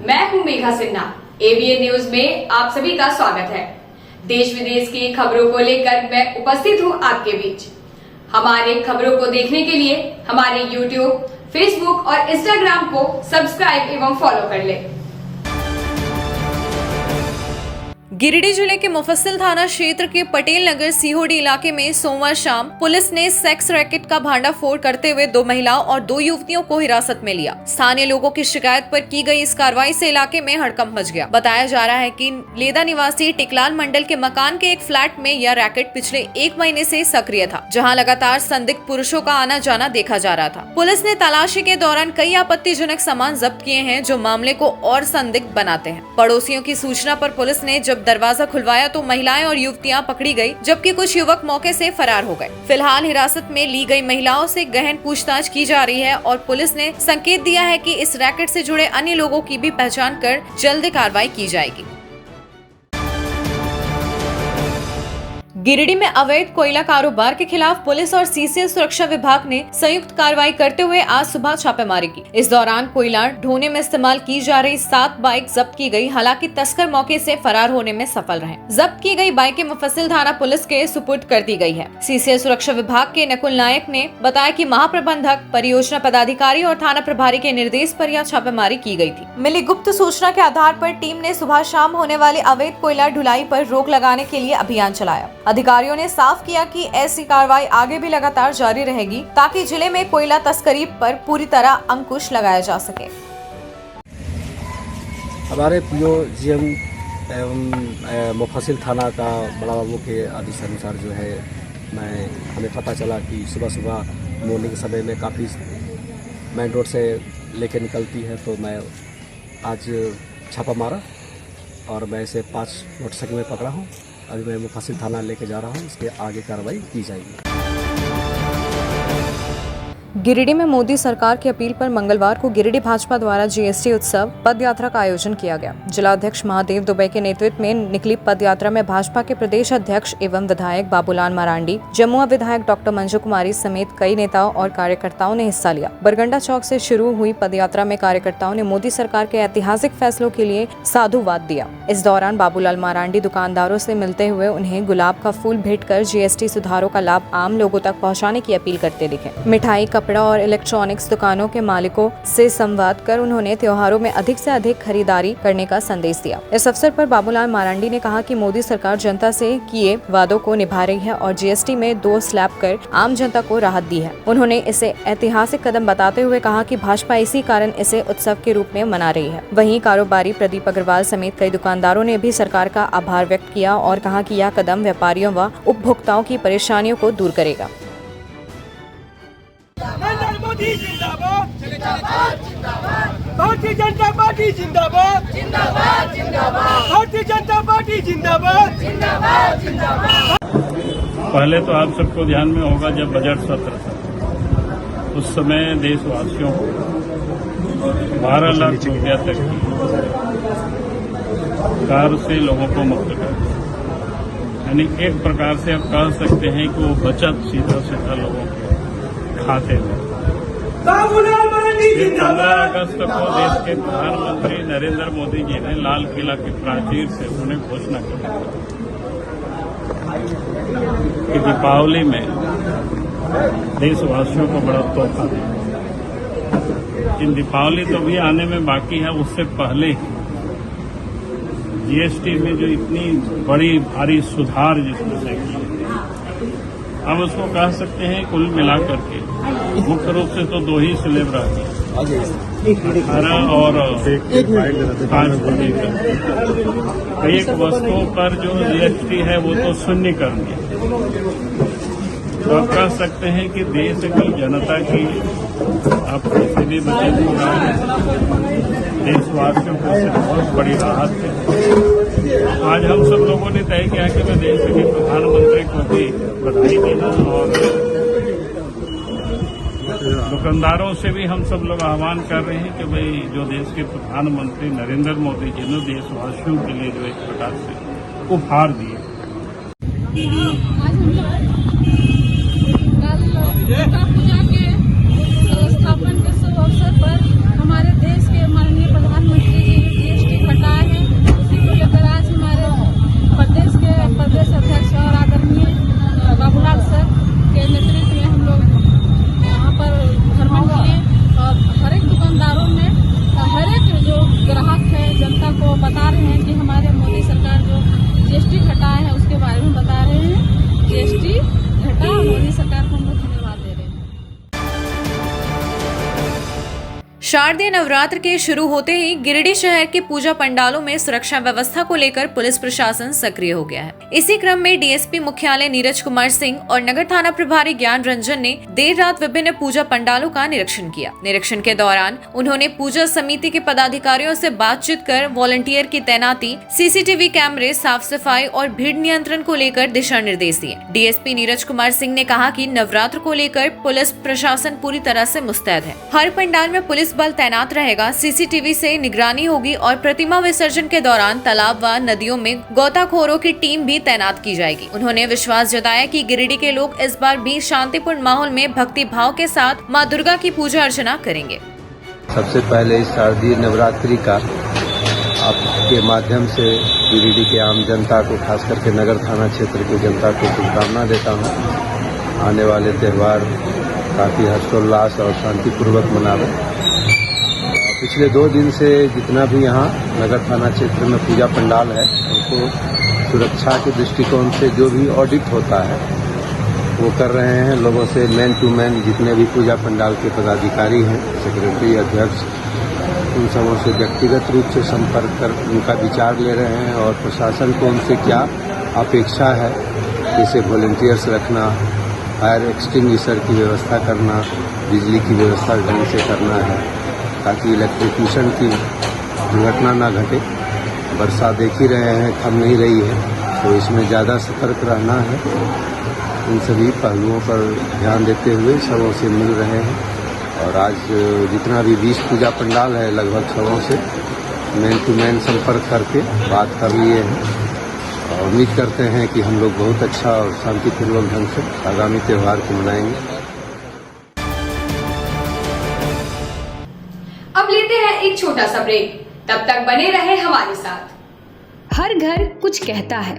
मैं हूं Megha Sinha. ABN news में आप सभी का स्वागत है। देश विदेश की खबरों को लेकर मैं उपस्थित हूं आपके बीच। हमारे खबरों को देखने के लिए हमारे यूट्यूब, फेसबुक और इंस्टाग्राम को सब्सक्राइब एवं फॉलो कर लें। गिरिडीह जिले के मुफस्सिल थाना क्षेत्र के पटेल नगर सीहोडी इलाके में सोमवार शाम पुलिस ने सेक्स रैकेट का भांडाफोड़ करते हुए 2 महिलाओं और 2 युवतियों को हिरासत में लिया। स्थानीय लोगों की शिकायत पर की गई इस कार्रवाई से इलाके में हड़कंप मच गया। बताया जा रहा है कि लेदा निवासी टिकलाल मंडल के मकान के एक फ्लैट में यह रैकेट पिछले 1 महीने से सक्रिय था, जहाँ लगातार संदिग्ध पुरुषों का आना जाना देखा जा रहा था। पुलिस ने तलाशी के दौरान कई आपत्तिजनक सामान जब्त किए हैं, जो मामले को और संदिग्ध बनाते हैं। पड़ोसियों की सूचना पर पुलिस ने जब दरवाजा खुलवाया तो महिलाएं और युवतियां पकड़ी गई, जबकि कुछ युवक मौके से फरार हो गए। फिलहाल हिरासत में ली गई महिलाओं से गहन पूछताछ की जा रही है और पुलिस ने संकेत दिया है कि इस रैकेट से जुड़े अन्य लोगों की भी पहचान कर जल्द कार्रवाई की जाएगी। गिरिडीह में अवैध कोयला कारोबार के खिलाफ पुलिस और सीसीएल सुरक्षा विभाग ने संयुक्त कार्रवाई करते हुए आज सुबह छापेमारी की। इस दौरान कोयला ढोने में इस्तेमाल की जा रही 7 बाइक जब्त की गई। हालांकि तस्कर मौके से फरार होने में सफल रहे। जब्त की गई बाइकें मुफस्सिल थाना पुलिस के सुपुर्द कर दी गई है। सीसीएल सुरक्षा विभाग के नकुल नायक ने बताया कि महाप्रबंधक, परियोजना पदाधिकारी और थाना प्रभारी के निर्देश पर यह छापेमारी की गई थी। मिली गुप्त सूचना के आधार पर टीम ने सुबह शाम होने वाली अवैध कोयला ढुलाई पर रोक लगाने के लिए अभियान चलाया। अधिकारियों ने साफ किया कि ऐसी कार्रवाई आगे भी लगातार जारी रहेगी, ताकि जिले में कोयला तस्करी पर पूरी तरह अंकुश लगाया जा सके। हमारे पीओ जीएम एवं मुफस्सिल थाना का बड़ा बाबू के आदेश अनुसार जो है हमें पता चला कि सुबह सुबह मॉर्निंग के समय में काफ़ी मेन रोड से लेके निकलती है, तो मैं आज छापा मारा और मैं इसे 5 मोटरसाइकिल में पकड़ा हूँ। अभी मैं मुफस्सिल थाना लेके जा रहा हूँ, इसके आगे कार्रवाई की जाएगी। गिरिडीह में मोदी सरकार की अपील पर मंगलवार को गिरिडीह भाजपा द्वारा जीएसटी उत्सव पद यात्रा का आयोजन किया गया। जिलाध्यक्ष महादेव दुबे के नेतृत्व में निकली पद यात्रा में भाजपा के प्रदेश अध्यक्ष एवं विधायक बाबूलाल मरांडी, जमुआ विधायक डॉक्टर मंजू कुमारी समेत कई नेताओं और कार्यकर्ताओं ने हिस्सा लिया। बरगंडा चौक से शुरू हुई पद यात्रा में कार्यकर्ताओं ने मोदी सरकार के ऐतिहासिक फैसलों के लिए साधुवाद दिया। इस दौरान बाबूलाल मरांडी दुकानदारों से मिलते हुए उन्हें गुलाब का फूल भेंट कर जीएसटी सुधारों का लाभ आम लोगों तक पहुँचाने की अपील करते दिखे। मिठाई, कपड़ा और इलेक्ट्रॉनिक्स दुकानों के मालिकों से संवाद कर उन्होंने त्योहारों में अधिक से अधिक खरीदारी करने का संदेश दिया। इस अवसर पर बाबूलाल मरांडी ने कहा कि मोदी सरकार जनता से किए वादों को निभा रही है और जीएसटी में 2 स्लैब कर आम जनता को राहत दी है। उन्होंने इसे ऐतिहासिक कदम बताते हुए कहा कि भाजपा इसी कारण इसे उत्सव के रूप में मना रही है। वहीं कारोबारी प्रदीप अग्रवाल समेत कई दुकानदारों ने भी सरकार का आभार व्यक्त किया और कहा कि यह कदम व्यापारियों व उपभोक्ताओं की परेशानियों को दूर करेगा। मोदी जिंदाबाद जिंदाबाद जिंदाबाद, भारतीय जनता पार्टी जिंदाबाद जिंदाबाद जिंदाबाद, भारतीय जनता पार्टी जिंदाबाद जिंदाबाद जिंदाबाद। पहले तो आप सबको ध्यान में होगा, जब बजट सत्र था उस समय देशवासियों को 12 लाख रुपया तक की कर से लोगों को मुक्त कर, यानी एक प्रकार से आप कह सकते हैं कि वो बचत सीधा सीधा लोगों के खाते में। 15 अगस्त को देश के प्रधानमंत्री नरेंद्र मोदी जी ने लाल किला की प्राचीर से उन्हें घोषणा की कि दीपावली में देशवासियों को बड़ा तोहफा दें। इन दीपावली तो भी आने में बाकी है, उससे पहले जीएसटी में जो इतनी बड़ी भारी सुधार जिसमें से की, अब उसको कह सकते हैं कुल मिलाकर के मुख्य रूप से तो 2 ही स्लैब रहती है, 18 और 5%। एक वस्तुओं पर जो जीएसटी है वो तो शून्य कर दिया। तो आप कह सकते हैं कि देश की जनता की आप किसी भी बचत हो रहा है, देशवासियों को बहुत बड़ी राहत है। आज हम सब लोगों ने तय किया कि मैं देश के प्रधानमंत्री को भी बधाई देना और दुकानदारों से भी हम सब लोग आह्वान कर रहे हैं कि भाई जो देश के प्रधानमंत्री नरेंद्र मोदी जी ने देशवासियों के लिए जो एक प्रकार से उपहार दिए। दुर्गा पूजा के स्थापन के शुभ अवसर पर हमारे देश के माननीय प्रधानमंत्री जी शारदीय नवरात्र के शुरू होते ही गिरिडीह शहर के पूजा पंडालों में सुरक्षा व्यवस्था को लेकर पुलिस प्रशासन सक्रिय हो गया है। इसी क्रम में डीएसपी मुख्यालय नीरज कुमार सिंह और नगर थाना प्रभारी ज्ञान रंजन ने देर रात विभिन्न पूजा पंडालों का निरीक्षण किया। निरीक्षण के दौरान उन्होंने पूजा समिति के पदाधिकारियों से बातचीत कर वॉलंटियर की तैनाती, सीसीटीवी कैमरे, साफ सफाई और भीड़ नियंत्रण को लेकर दिशा निर्देश दिए। डीएसपी नीरज कुमार सिंह ने कहा कि नवरात्र को लेकर पुलिस प्रशासन पूरी तरह से मुस्तैद है। हर पंडाल में पुलिस बल तैनात रहेगा, सीसीटीवी से निगरानी होगी और प्रतिमा विसर्जन के दौरान तालाब व नदियों में गोताखोरों की टीम भी तैनात की जाएगी। उन्होंने विश्वास जताया कि गिरिडीह के लोग इस बार भी शांतिपूर्ण माहौल में भक्ति भाव के साथ मां दुर्गा की पूजा अर्चना करेंगे। सबसे पहले इस शारदीय नवरात्रि का आपके माध्यम से गिरिडीह के आम जनता को, खास करके नगर थाना क्षेत्र की जनता को शुभकामना देता हूँ। आने वाले त्यौहार काफ़ी हर्षोल्लास और शांतिपूर्वक मनावें। पिछले 2 दिन से जितना भी यहाँ नगर थाना क्षेत्र में पूजा पंडाल है, उनको सुरक्षा के दृष्टिकोण से जो भी ऑडिट होता है वो कर रहे हैं। लोगों से मैन टू मैन जितने भी पूजा पंडाल के पदाधिकारी हैं, सेक्रेटरी, अध्यक्ष, उन सबों से व्यक्तिगत रूप से संपर्क कर उनका विचार ले रहे हैं और प्रशासन को उनसे क्या अपेक्षा है, जैसे वॉलंटियर्स रखना, फायर एक्सटिंग्विशर की व्यवस्था करना, बिजली की व्यवस्था ढंग से करना है ताकि इलेक्ट्रिक्यूशन की दुर्घटना ना घटे। वर्षा देख ही रहे हैं, थम नहीं रही है, तो इसमें ज़्यादा सतर्क रहना है। इन सभी पहलुओं पर ध्यान देते हुए सबों से मिल रहे हैं और आज जितना भी 20 पूजा पंडाल है, लगभग सबों से मैन टू मैन संपर्क करके बात कर लिए हैं और उम्मीद करते हैं कि हम लोग बहुत अच्छा और शांतिपूर्वक ढंग से आगामी त्यौहार को मनाएंगे। अब लेते हैं एक छोटा सा ब्रेक, तब तक बने रहे हमारे साथ। हर घर कुछ कहता है,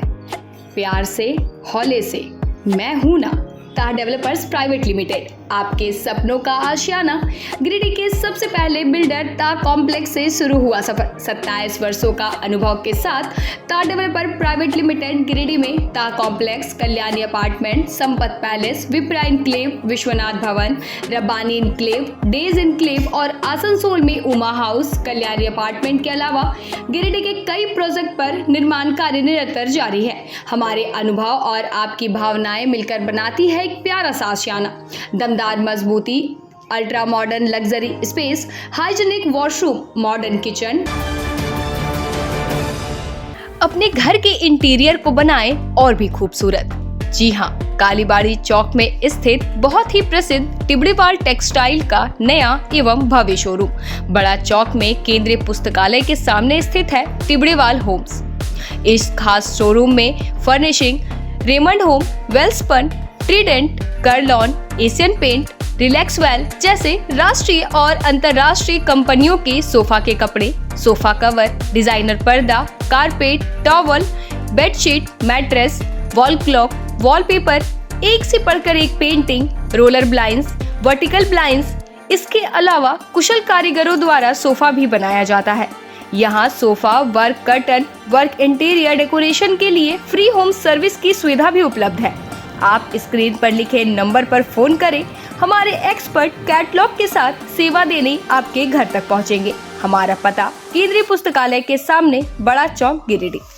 प्यार से, हौले से, मैं हूं ना। ताह डेवलपर्स प्राइवेट लिमिटेड, आपके सपनों का आशियाना। गिरिडीह के सबसे पहले बिल्डर ताह कॉम्प्लेक्स से शुरू हुआ सफर। 27 वर्षों का अनुभव के साथ ताह डेवलपर प्राइवेट लिमिटेड गिरिडीह में ताह complex, Kalyani apartment, Sampat palace, Vipra enclave, Vishwanath Bhavan, Rabbani enclave, days enclave और आसनसोल में उमा हाउस, कल्याणी अपार्टमेंट के अलावा गिरिडीह के कई प्रोजेक्ट पर निर्माण कार्य निरंतर जारी है। हमारे अनुभव और आपकी भावनाएं मिलकर बनाती है एक प्यारा सा आशियाना। दमदार मजबूती, ultra modern luxury space, hygienic washroom, modern kitchen. अपने घर के इंटीरियर को बनाएं और भी खूबसूरत। जी हाँ, कालीबाड़ी चौक में स्थित बहुत ही प्रसिद्ध टिबड़ीवाल टेक्सटाइल का नया एवं भव्य शोरूम बड़ा चौक में केंद्रीय पुस्तकालय के सामने स्थित है टिबड़ीवाल होम्स। इस खास शोरूम में furnishing Raymond home, Welspun, Trident, Curlon, Asian paint, Relaxwell जैसे राष्ट्रीय और अंतर्राष्ट्रीय कंपनियों के सोफा के कपड़े, सोफा कवर, डिजाइनर पर्दा, carpet, towel, bedsheet, mattress, wall clock, wallpaper, एक से बढ़कर एक painting, roller blinds, vertical blinds. इसके अलावा कुशल कारीगरों द्वारा सोफा भी बनाया जाता है। यहाँ sofa work, curtain work, interior decoration के लिए फ्री होम सर्विस की सुविधा भी उपलब्ध है। आप स्क्रीन पर लिखे नंबर पर फोन करें, हमारे एक्सपर्ट कैटलॉग के साथ सेवा देने आपके घर तक पहुंचेंगे। हमारा पता केंद्रीय पुस्तकालय के सामने, बड़ा चौक, गिरिडीह।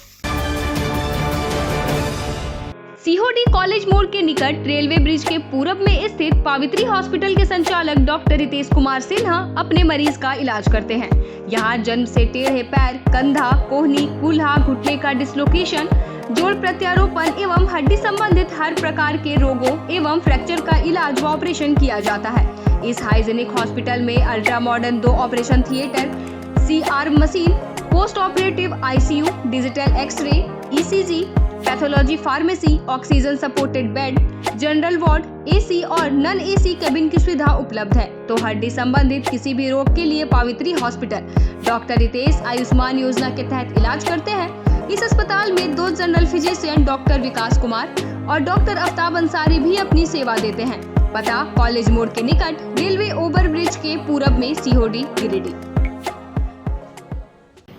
सीहोडी कॉलेज मोड़ के निकट रेलवे ब्रिज के पूरब में स्थित पावित्री हॉस्पिटल के संचालक डॉक्टर रितेश कुमार सिन्हा अपने मरीज का इलाज करते हैं। यहाँ जन्म से टेढ़े पैर, कंधा, कोहनी, कूल्हा, घुटने का डिसलोकेशन, जोड़ प्रत्यारोपण एवं हड्डी संबंधित हर प्रकार के रोगों एवं फ्रैक्चर का इलाज व ऑपरेशन किया जाता है। इस हाइजीनिक हॉस्पिटल में ultra modern 2 operation theatre, CR machine, post operative ICU, digital x-ray, ECG, pathology pharmacy, oxygen supported bed, general ward, AC और नॉन AC केबिन की सुविधा उपलब्ध है। तो हड्डी संबंधित किसी भी रोग के लिए पावित्री हॉस्पिटल डॉक्टर रितेश आयुष्मान योजना के तहत इलाज करते हैं। इस अस्पताल में 2 जनरल फिजिशियन डॉक्टर विकास कुमार और डॉक्टर आफ्ताब अंसारी भी अपनी सेवा देते हैं। पता कॉलेज मोड़ के निकट रेलवे ओवर ब्रिज के पूरब में, सीहोडी, गिरिडीह।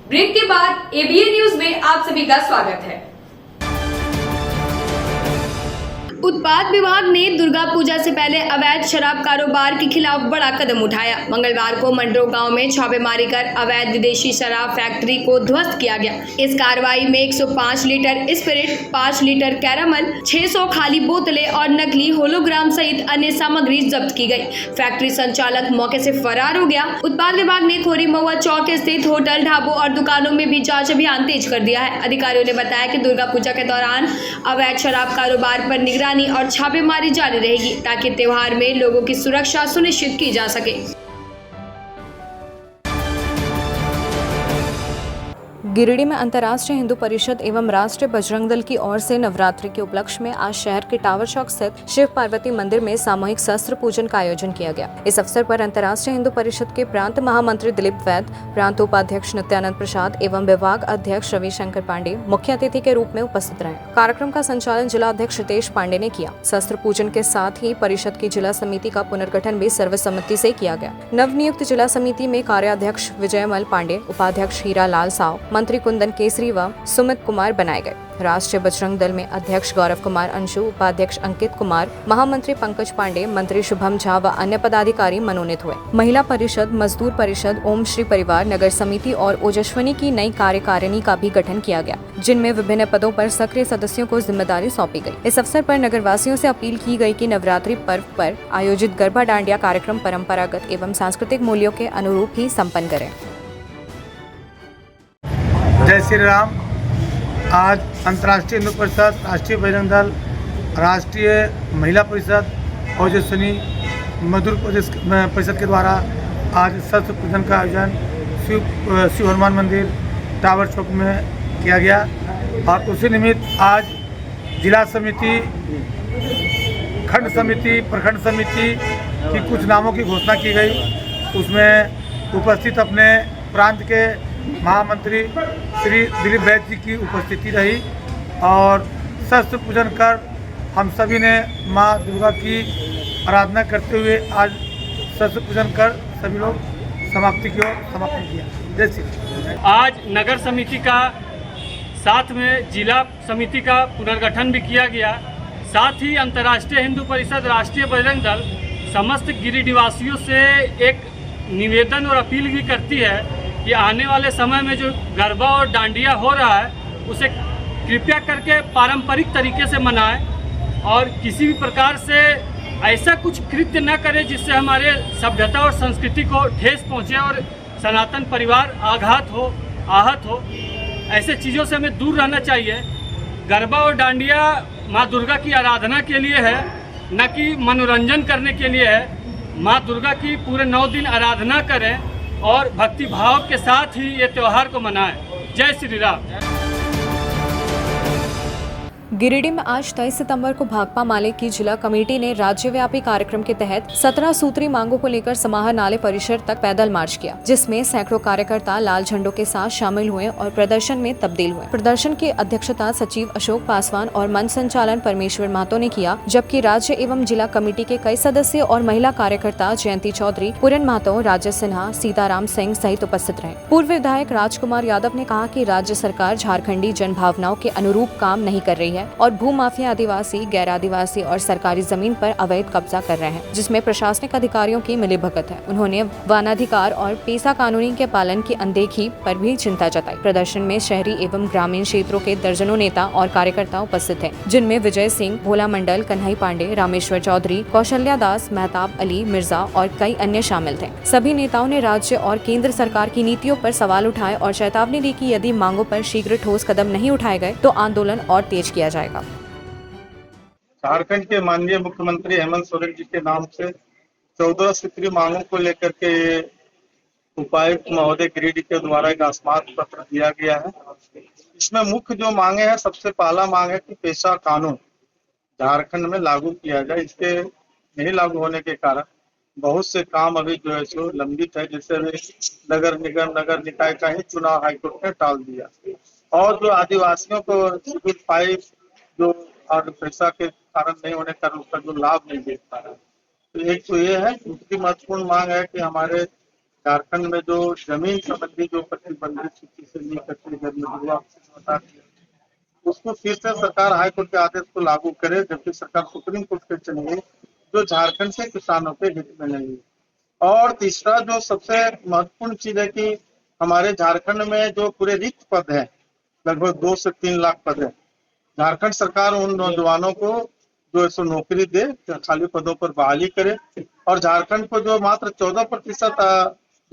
ब्रेक के बाद ABN न्यूज में आप सभी का स्वागत है। उत्पाद विभाग ने दुर्गा पूजा से पहले अवैध शराब कारोबार के खिलाफ बड़ा कदम उठाया। मंगलवार को मंडरो गांव में छापेमारी कर अवैध विदेशी शराब फैक्ट्री को ध्वस्त किया गया। इस कार्रवाई में 105 लीटर स्पिरिट, 5 लीटर कैरामल, 600 खाली बोतलें और नकली होलोग्राम सहित अन्य सामग्री जब्त की गई। फैक्ट्री संचालक मौके से फरार हो गया। उत्पाद विभाग ने खोरी महुआ चौक स्थित होटल, ढाबों और दुकानों में भी जांच अभियान तेज कर दिया है। अधिकारियों ने बताया कि दुर्गा पूजा के दौरान अवैध शराब कारोबार पर निगरानी और छापेमारी जारी रहेगी ताकि त्योहार में लोगों की सुरक्षा सुनिश्चित की जा सके। गिरिडीह में अंतर्राष्ट्रीय हिंदू परिषद एवं राष्ट्रीय बजरंग दल की ओर से नवरात्रि के उपलक्ष्य में आज शहर के टावर चौक स्थित शिव पार्वती मंदिर में सामूहिक शस्त्र पूजन का आयोजन किया गया। इस अवसर पर अंतर्राष्ट्रीय हिंदू परिषद के प्रांत महामंत्री दिलीप वैद, प्रांत उपाध्यक्ष नित्यानंद प्रसाद एवं विभाग अध्यक्ष रविशंकर पांडे मुख्य अतिथि के रूप में उपस्थित रहे। कार्यक्रम का संचालन जिला अध्यक्ष रितेश पांडे ने किया। शस्त्र पूजन के साथ ही परिषद की जिला समिति का पुनर्गठन भी सर्वसम्मति से किया गया। नवनियुक्त जिला समिति में कार्याध्यक्ष विजयमल पांडे, उपाध्यक्ष हीरा लाल साव, मंत्री कुंदन केसरी व सुमित कुमार बनाए गए। राष्ट्रीय बजरंग दल में अध्यक्ष गौरव कुमार अंशु, उपाध्यक्ष अंकित कुमार, महामंत्री पंकज पांडे, मंत्री शुभम झा व अन्य पदाधिकारी मनोनीत हुए। महिला परिषद, मजदूर परिषद, ओम श्री परिवार, नगर समिति और ओजस्विनी की नई कार्यकारिणी का भी गठन किया गया, जिनमें विभिन्न पदों पर सक्रिय सदस्यों को जिम्मेदारी सौंपी गई। इस अवसर पर नगरवासियों से अपील की गई कि नवरात्रि पर्व पर आयोजित गरबा डांडिया कार्यक्रम परंपरागत एवं सांस्कृतिक मूल्यों के अनुरूप ही संपन्न करें। जय श्री राम। आज अंतर्राष्ट्रीय हिंदू परिषद, राष्ट्रीय बजरंग दल, राष्ट्रीय महिला परिषद, ओजस्विनी मजदूर परिषद के द्वारा आज शस्त्र पूजन का आयोजन शिव हनुमान मंदिर टावर चौक में किया गया और उसी निमित्त आज जिला समिति, खंड समिति, प्रखंड समिति की कुछ नामों की घोषणा की गई। उसमें उपस्थित अपने प्रांत के महामंत्री श्री दिलीप वैद जी की उपस्थिति रही और शस्त्र पूजन कर हम सभी ने माँ दुर्गा की आराधना करते हुए आज शस्त्र पूजन कर सभी लोग समाप्ति की ओर समापन किया। जय श्री। आज नगर समिति का साथ में जिला समिति का पुनर्गठन भी किया गया। साथ ही अंतर्राष्ट्रीय हिंदू परिषद, राष्ट्रीय बजरंग दल समस्त गिरिडीहवासियों से एक निवेदन और अपील भी करती है कि आने वाले समय में जो गरबा और डांडिया हो रहा है उसे कृपया करके पारंपरिक तरीके से मनाएं और किसी भी प्रकार से ऐसा कुछ कृत्य न करें जिससे हमारे सभ्यता और संस्कृति को ठेस पहुंचे और सनातन परिवार आहत हो। ऐसे चीज़ों से हमें दूर रहना चाहिए। गरबा और डांडिया माँ दुर्गा की आराधना के लिए है, न कि मनोरंजन करने के लिए है। माँ दुर्गा की पूरे 9 दिन आराधना करें और भक्ति भाव के साथ ही ये त्योहार को मनाएं। जय श्री राम। गिरिडीह में आज 23 सितंबर को भाकपा माले की जिला कमेटी ने राज्यव्यापी कार्यक्रम के तहत 17 सूत्री मांगों को लेकर समाहर नाले परिसर तक पैदल मार्च किया, जिसमें सैकड़ों कार्यकर्ता लाल झंडों के साथ शामिल हुए और प्रदर्शन में तब्दील हुए। प्रदर्शन की अध्यक्षता सचिव अशोक पासवान और मंच संचालन परमेश्वर महतो ने किया, जबकि राज्य एवं जिला कमेटी के कई सदस्य और महिला कार्यकर्ता जयंती चौधरी, पूरन महतो, राजेश सिन्हा, सीताराम सिंह सहित उपस्थित रहे। पूर्व विधायक राजकुमार यादव ने कहा कि राज्य सरकार झारखंडी जन भावनाओं के अनुरूप काम नहीं कर रही है और भूमाफिया आदिवासी, गैर आदिवासी और सरकारी जमीन पर अवैध कब्जा कर रहे हैं, जिसमें प्रशासनिक अधिकारियों की मिलीभगत है। उन्होंने वनाधिकार और पेशा कानूनी के पालन की अनदेखी पर भी चिंता जताई। प्रदर्शन में शहरी एवं ग्रामीण क्षेत्रों के दर्जनों नेता और कार्यकर्ता उपस्थित हैं, जिनमें विजय सिंह, भोला मंडल, कन्हई पांडे, रामेश्वर चौधरी, कौशल्या दास, मेहताब अली, मिर्जा और कई अन्य शामिल थे। सभी नेताओं ने राज्य और केंद्र सरकार की नीतियों पर सवाल उठाए और चेतावनी दी कि यदि मांगों पर शीघ्र ठोस कदम नहीं उठाए गए तो आंदोलन और तेज किया जाएगा। झारखंड के माननीय मुख्यमंत्री हेमंत सोरेन जी के नाम से 14 सूत्री मांगों को लेकर के उपायुक्त महोदय गिरिडीह के द्वारा एक आस्मात पत्र दिया गया है। इसमें मुख्य जो मांगे हैं, सबसे पहला मांग है कि पेशा कानून झारखंड में लागू किया जाए। इसके नहीं लागू होने के कारण बहुत से काम अभी जो है सो लंबित है, जैसे नगर निगम, नगर निकाय का ही चुनाव हाईकोर्ट ने टाल दिया और जो आदिवासियों को शेड्यूल 5 जो और पैसा के कारण नहीं होने का उसका जो लाभ नहीं देख पा रहा है। तो एक तो ये है। दूसरी महत्वपूर्ण मांग है कि हमारे झारखंड में जो जमीन संबंधी जो प्रतिबंधित सूची से ली करती उसको फिर से सरकार हाईकोर्ट के आदेश को लागू करे, जबकि सरकार सुप्रीम कोर्ट से चली गई, जो झारखंड से किसानों के हित में नहीं है। और तीसरा जो सबसे महत्वपूर्ण चीज है कि हमारे झारखंड में जो पूरे रिक्त पद है, लगभग 2 से 3 लाख पद है, झारखंड सरकार उन नौजवानों को जो है नौकरी दे, खाली पदों पर बहाली करे। और झारखंड को जो मात्र 14%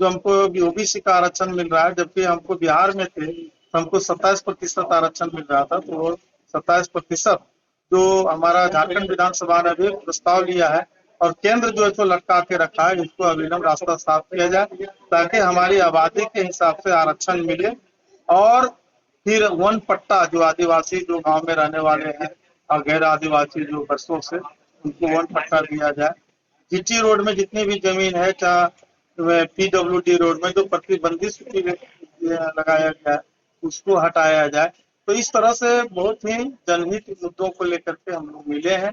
जो हमको ओबीसी का आरक्षण मिल रहा है, जबकि हमको बिहार में थे तो हमको 27% आरक्षण मिल रहा था, तो वो 27% जो हमारा झारखंड विधानसभा ने भी प्रस्ताव लिया है और केंद्र जो है तो लटका के रखा है, इसको अविलंब रास्ता साफ किया जाए ताकि हमारी आबादी के हिसाब से आरक्षण मिले। और फिर वन पट्टा जो आदिवासी जो गांव में रहने वाले हैं और गैर आदिवासी जो बरसों से, उनको वन पट्टा दिया जाए। जीटी रोड में जितनी भी जमीन है, चाहे पीडब्ल्यूडी रोड में जो प्रतिबंधित सूची लगाया गया है उसको हटाया जाए। तो इस तरह से बहुत ही जनहित मुद्दों को लेकर के हम लोग मिले हैं।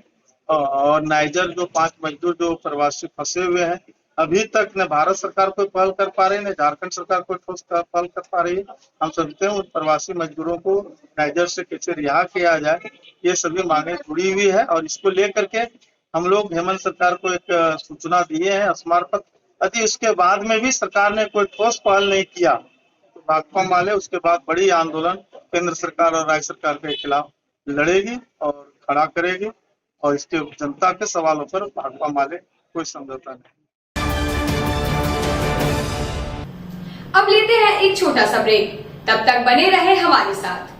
और नाइजर जो 5 मजदूर जो प्रवासी फंसे हुए हैं, अभी तक न भारत सरकार कोई पहल कर पा रही है, न झारखंड सरकार कोई ठोस पहल कर पा रही है। हम समझते हैं उन प्रवासी मजदूरों को नाइजर से कैसे रिहा किया जाए, ये सभी मांगे जुड़ी हुई है। और इसको लेकर के हम लोग हेमंत सरकार को एक सूचना दिए हैं स्मारक। यदि उसके बाद में भी सरकार ने कोई ठोस पहल नहीं किया तो भाकपा माले उसके बाद बड़ी आंदोलन केंद्र सरकार और राज्य सरकार के खिलाफ लड़ेगी और खड़ा करेगी। और इसके जनता के सवालों पर भाकपा माले कोई समझौता नहीं। अब लेते हैं एक छोटा सा ब्रेक, तब तक बने रहे हमारे साथ।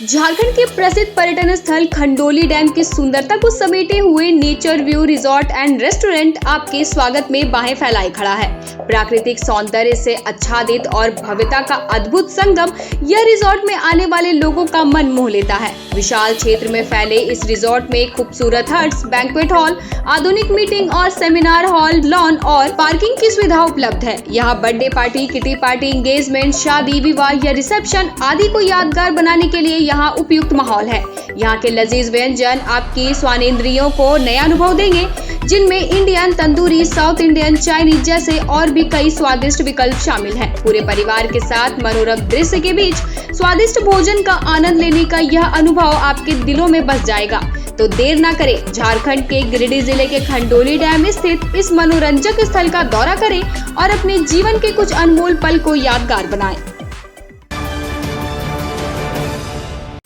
झारखंड के प्रसिद्ध पर्यटन स्थल खंडोली डैम की सुंदरता को समेटे हुए nature view resort and restaurant आपके स्वागत में बाहें फैलाए खड़ा है। प्राकृतिक सौंदर्य से आच्छादित और भव्यता का अद्भुत संगम यह रिजॉर्ट में आने वाले लोगों का मन मोह लेता है। विशाल क्षेत्र में फैले इस रिजॉर्ट में खूबसूरत हट्स, बैंक्वेट हॉल, आधुनिक मीटिंग और सेमिनार हॉल, लॉन और पार्किंग की सुविधा उपलब्ध है। यहाँ birthday party, kitty party, engagement, शादी, विवाह या रिसेप्शन आदि को यादगार बनाने के लिए यहाँ उपयुक्त माहौल है। यहाँ के लजीज व्यंजन आपकी स्वानेंद्रियों को नया अनुभव देंगे, जिनमें Indian, tandoori, south Indian, Chinese जैसे और भी कई स्वादिष्ट विकल्प शामिल हैं। पूरे परिवार के साथ मनोरम दृश्य के बीच स्वादिष्ट भोजन का आनंद लेने का यह अनुभव आपके दिलों में बस जाएगा। तो देर ना करें, झारखंड के गिरिडीह जिले के खंडोली डैम स्थित इस मनोरंजक स्थल का दौरा करें और अपने जीवन के कुछ अनमोल पल को यादगार बनाएं।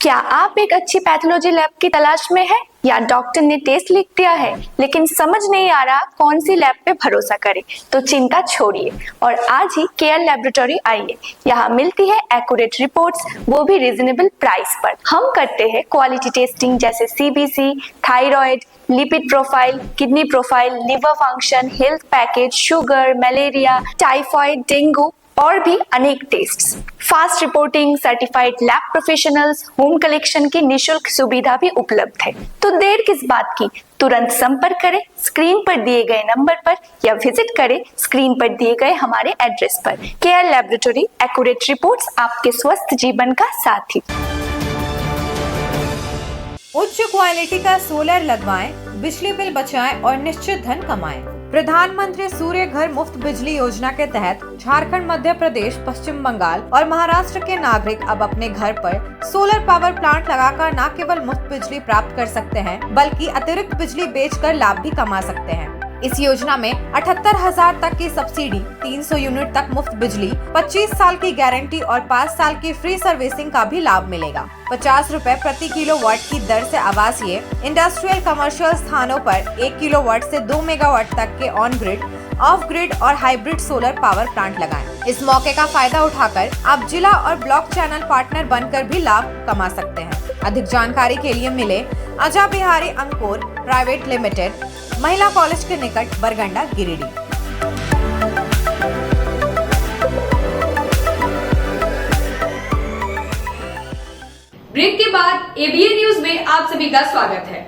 क्या आप एक अच्छी पैथोलॉजी लैब की तलाश में हैं या डॉक्टर ने टेस्ट लिख दिया है लेकिन समझ नहीं आ रहा कौन सी लैब पे भरोसा करें? तो चिंता छोड़िए और आज ही केयर लैबोरेटरी आइए। यहाँ मिलती है एक्यूरेट रिपोर्ट्स, वो भी रीजनेबल प्राइस पर। हम करते हैं क्वालिटी टेस्टिंग जैसे CBC, thyroid, lipid profile, kidney profile, liver function, health package, sugar, malaria, typhoid, dengue और भी अनेक tests. Fast reporting, certified lab professionals, home collection की निशुल्क सुविधा भी उपलब्ध है। तो देर किस बात की, तुरंत संपर्क करें स्क्रीन पर दिए गए नंबर पर या विजिट करें स्क्रीन पर दिए गए हमारे एड्रेस पर। केयर लैबोरेटरी, एक्यूरेट रिपोर्ट्स, आपके स्वस्थ जीवन का साथी। उच्च क्वालिटी का सोलर लगवाएं, बिजली बिल बचाएं और निश्चित धन कमाएं। प्रधानमंत्री सूर्य घर मुफ्त बिजली योजना के तहत झारखंड, मध्य प्रदेश, पश्चिम बंगाल और महाराष्ट्र के नागरिक अब अपने घर पर सोलर पावर प्लांट लगाकर न केवल मुफ्त बिजली प्राप्त कर सकते हैं बल्कि अतिरिक्त बिजली बेचकर लाभ भी कमा सकते हैं। इस योजना में 78,000 तक की सब्सिडी, 300 यूनिट तक मुफ्त बिजली, 25 साल की गारंटी और 5 साल की फ्री सर्विसिंग का भी लाभ मिलेगा। 50 रुपए प्रति किलोवाट की दर से आवासीय, इंडस्ट्रियल, कमर्शियल स्थानों पर 1 किलोवाट से 2 मेगावाट तक के ऑन ग्रिड, ऑफ ग्रिड और हाइब्रिड सोलर पावर प्लांट लगाएं। इस मौके का फायदा उठाकर आप जिला और ब्लॉक चैनल पार्टनर बनकर भी लाभ कमा सकते हैं। अधिक जानकारी के लिए मिले अजा बिहारी अंकुर प्राइवेट लिमिटेड, महिला कॉलेज के निकट, बरगंडा, गिरिडीह। ब्रेक के बाद एबीएन न्यूज में आप सभी का स्वागत है।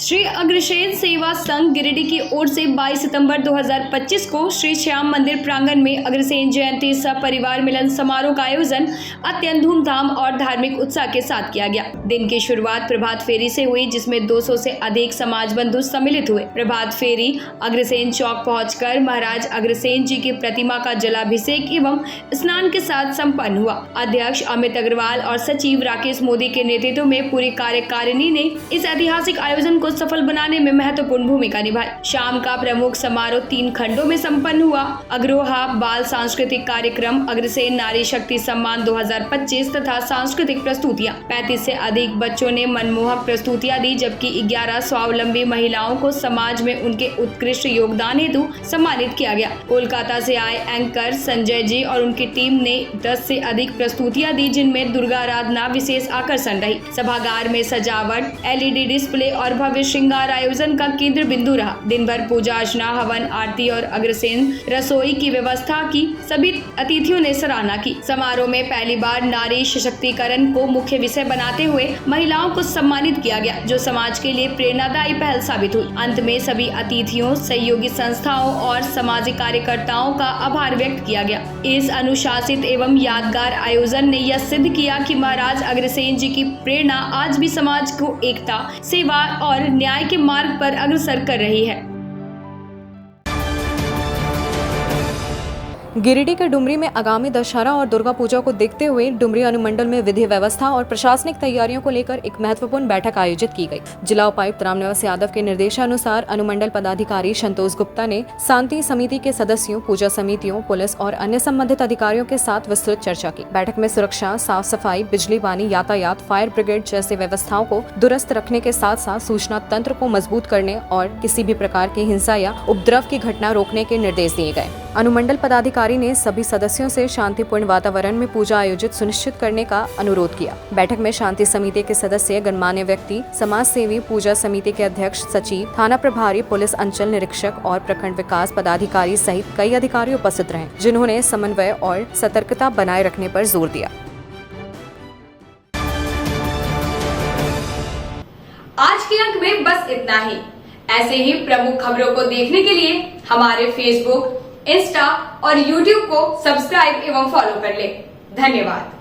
श्री अग्रसेन सेवा संघ गिरिडीह की ओर से 22 सितंबर 2025 को श्री श्याम मंदिर प्रांगण में अग्रसेन जयंती सह परिवार मिलन समारोह का आयोजन अत्यंत धूमधाम और धार्मिक उत्साह के साथ किया गया। दिन की शुरुआत प्रभात फेरी से हुई, जिसमें 200 से अधिक समाज बंधु सम्मिलित हुए। प्रभात फेरी अग्रसेन चौक पहुंचकर महाराज अग्रसेन जी की प्रतिमा का जलाभिषेक एवं स्नान के साथ संपन्न हुआ। अध्यक्ष अमित अग्रवाल और सचिव राकेश मोदी के नेतृत्व में पूरी कार्यकारिणी ने इस ऐतिहासिक आयोजन को सफल बनाने में महत्वपूर्ण भूमिका निभाई। शाम का प्रमुख समारोह 3 खंडों में संपन्न हुआ। अग्रोहा बाल सांस्कृतिक कार्यक्रम, अग्रसेन नारी शक्ति सम्मान 2025 तथा सांस्कृतिक प्रस्तुतियां। 35 से अधिक बच्चों ने मनमोहक प्रस्तुतियां दी, जबकि 11 स्वावलंबी महिलाओं को समाज में उनके उत्कृष्ट योगदान हेतु सम्मानित किया गया। कोलकाता से आए एंकर संजय जी और उनकी टीम ने 10 से अधिक प्रस्तुतियां दी, जिनमें दुर्गा आराधना विशेष आकर्षण रही। सभागार में सजावट, LED डिस्प्ले और भव्य श्रृंगार आयोजन का केंद्र बिंदु रहा। दिन भर पूजा अर्चना, हवन, आरती और अग्रसेन रसोई की व्यवस्था की सभी अतिथियों ने सराहना की। समारोह में पहली बार नारी सशक्तिकरण को मुख्य विषय बनाते हुए महिलाओं को सम्मानित किया गया, जो समाज के लिए प्रेरणादायी पहल साबित हुई। अंत में सभी अतिथियों, सहयोगी संस्थाओं और सामाजिक कार्यकर्ताओं का आभार व्यक्त किया गया। इस अनुशासित एवं यादगार आयोजन ने यह सिद्ध किया कि महाराज अग्रसेन जी की प्रेरणा आज भी समाज को एकता, सेवा और न्याय के मार्ग पर अग्रसर कर रही है। गिरिडीह के डुमरी में आगामी दशहरा और दुर्गा पूजा को देखते हुए डुमरी अनुमंडल में विधि व्यवस्था और प्रशासनिक तैयारियों को लेकर एक महत्वपूर्ण बैठक आयोजित की गई। जिला उपायुक्त रामनिवास यादव के निर्देशानुसार अनुमंडल पदाधिकारी संतोष गुप्ता ने शांति समिति के सदस्यों, पूजा समितियों, पुलिस और अन्य संबंधित अधिकारियों के साथ विस्तृत चर्चा की। बैठक में सुरक्षा, साफ सफाई, बिजली, पानी, यातायात, फायर ब्रिगेड जैसे व्यवस्थाओं को दुरुस्त रखने के साथ साथ सूचना तंत्र को मजबूत करने और किसी भी प्रकार की हिंसा या उपद्रव की घटना रोकने के निर्देश दिए गए। अनुमंडल पदाधिकारी ने सभी सदस्यों से शांतिपूर्ण वातावरण में पूजा आयोजित सुनिश्चित करने का अनुरोध किया। बैठक में शांति समिति के सदस्य, गणमान्य व्यक्ति, समाज सेवी, पूजा समिति के अध्यक्ष, सचिव, थाना प्रभारी, पुलिस अंचल निरीक्षक और प्रखंड विकास पदाधिकारी सहित कई अधिकारी उपस्थित रहे, जिन्होंने समन्वय और सतर्कता बनाए रखने पर जोर दिया। आज के अंक में बस इतना ही। ऐसे ही प्रमुख खबरों को देखने के लिए हमारे फेसबुक, इंस्टा और यूट्यूब को सब्सक्राइब एवं फॉलो कर लें। धन्यवाद।